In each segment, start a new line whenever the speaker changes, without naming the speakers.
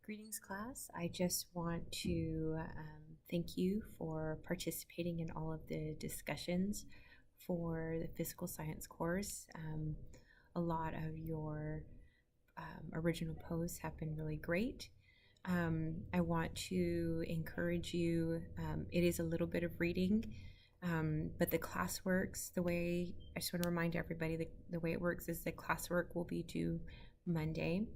Greetings, class. I just want to thank you for participating in all of the discussions for the physical science course. A lot of your original posts have been really great. I want to encourage you, it is a little bit of reading, but the classworks, I just want to remind everybody the way it works is the classwork will be due Monday.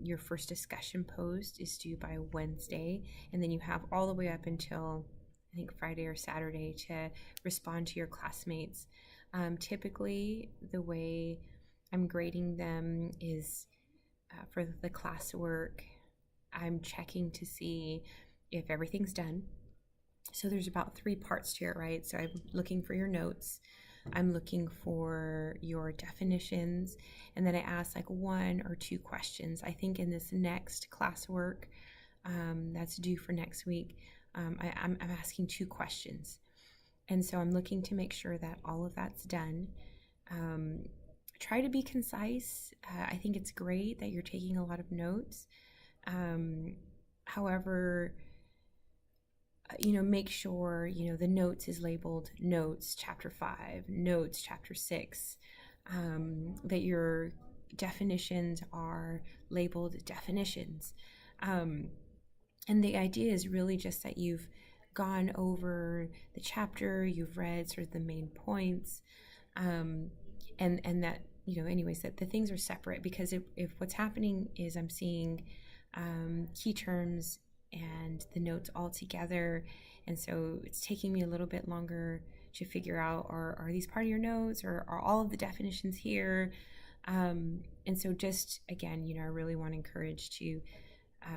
Your first discussion post is due by Wednesday, and then you have all the way up until I think Friday or Saturday to respond to your classmates. Typically, the way I'm grading them is for the classwork, I'm checking to see if everything's done. So there's about 3 parts to it, right? So I'm looking for your notes. I'm looking for your definitions, and then I ask like 1 or 2 questions. I think in this next classwork that's due for next week, I'm asking 2 questions. And so I'm looking to make sure that all of that's done. Try to be concise. I think it's great that you're taking a lot of notes. However, make sure, the notes is labeled notes chapter 5, notes chapter 6, that your definitions are labeled definitions. And the idea is really just that you've gone over the chapter, you've read sort of the main points, and that, anyways, that the things are separate, because if what's happening is I'm seeing key terms and the notes all together, and so it's taking me a little bit longer to figure out, are these part of your notes, or are all of the definitions here? And so just again, I really want to encourage to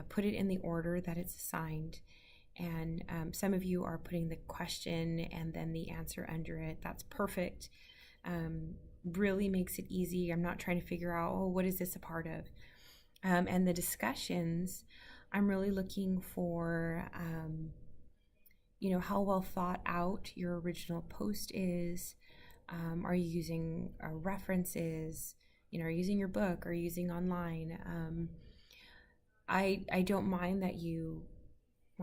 put it in the order that it's assigned. And some of you are putting the question and then the answer under it. That's perfect. Really makes it easy. I'm not trying to figure out, what is this a part of? And the discussions, I'm really looking for, how well thought out your original post is. Are you using references? Are you using your book? Are you using online? I don't mind that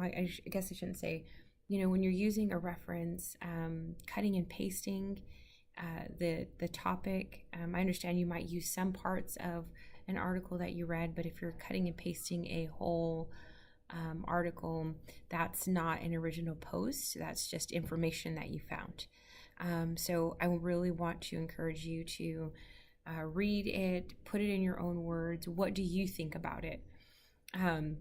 I guess I shouldn't say, when you're using a reference, cutting and pasting the topic. I understand you might use some parts of an article that you read, but if you're cutting and pasting a whole article, that's not an original post. That's just information that you found. So I really want to encourage you to read it, put it in your own words. What do you think about it? And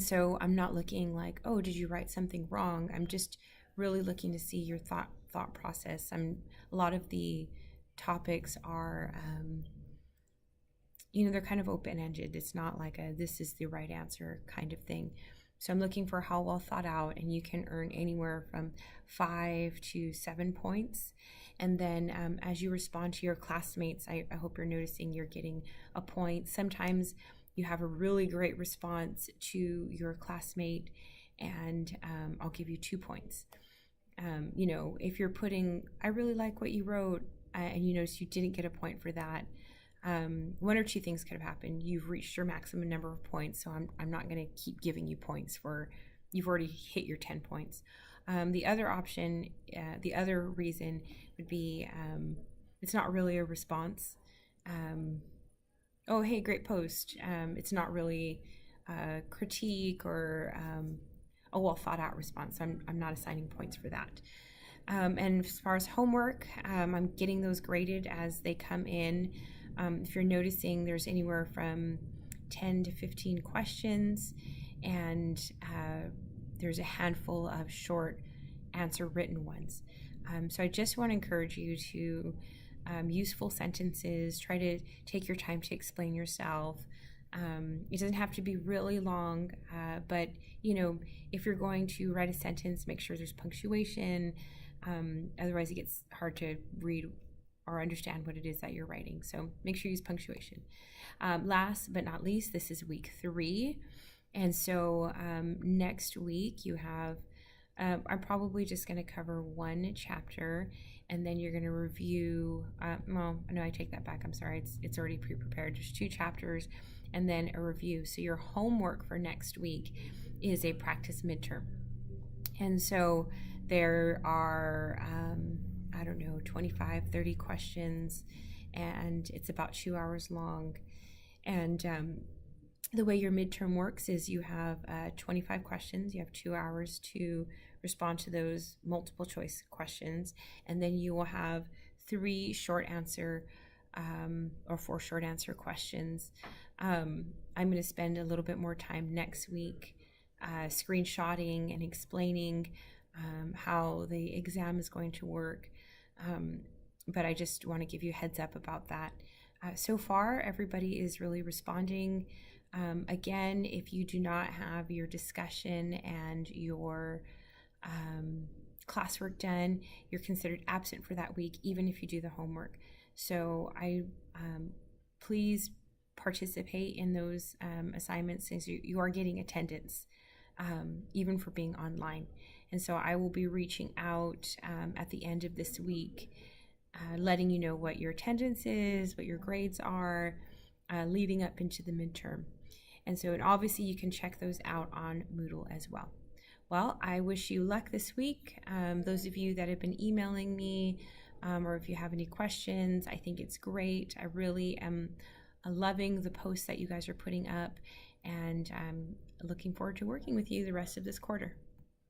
so I'm not looking like, did you write something wrong? I'm just really looking to see your thought process. A lot of the topics are they're kind of open-ended. It's not like this is the right answer kind of thing. So I'm looking for how well thought out, and you can earn anywhere from 5 to 7 points. And then as you respond to your classmates, I hope you're noticing you're getting a point. Sometimes you have a really great response to your classmate, and I'll give you 2 points. If you're putting, I really like what you wrote, and you notice you didn't get a point for that, 1 or 2 things could have happened. You've reached your maximum number of points, so I'm not going to keep giving you points for, you've already hit your 10 points. The other option, the other reason would be it's not really a response. Oh, hey, great post. It's not really a critique or a well thought out response. I'm not assigning points for that. And as far as homework, I'm getting those graded as they come in. If you're noticing, there's anywhere from 10 to 15 questions, and there's a handful of short answer written ones. So I just want to encourage you to use full sentences. Try to take your time to explain yourself. It doesn't have to be really long, but if you're going to write a sentence, make sure there's punctuation. Otherwise it gets hard to read or understand what it is that you're writing. So make sure you use punctuation. Last but not least, this is week 3. And so next week you have, I'm probably just going to cover 1 chapter, and then you're going to review, no, I take that back. I'm sorry. It's already pre-prepared. There's 2 chapters, and then a review. So your homework for next week is a practice midterm. And so there are, I don't know, 25, 30 questions, and it's about 2 hours long. And the way your midterm works is you have 25 questions. You have 2 hours to respond to those multiple choice questions, and then you will have 3 short answer or 4 short answer questions. I'm going to spend a little bit more time next week screenshotting and explaining how the exam is going to work. But I just want to give you a heads up about that. So far, everybody is really responding. Again, if you do not have your discussion and your classwork done, you're considered absent for that week, even if you do the homework. So please participate in those assignments, since you are getting attendance, even for being online. And so I will be reaching out at the end of this week, letting you know what your attendance is, what your grades are, leading up into the midterm. And so, and obviously you can check those out on Moodle as well. Well, I wish you luck this week. Those of you that have been emailing me, or if you have any questions, I think it's great. I really am loving the posts that you guys are putting up, and I'm looking forward to working with you the rest of this quarter.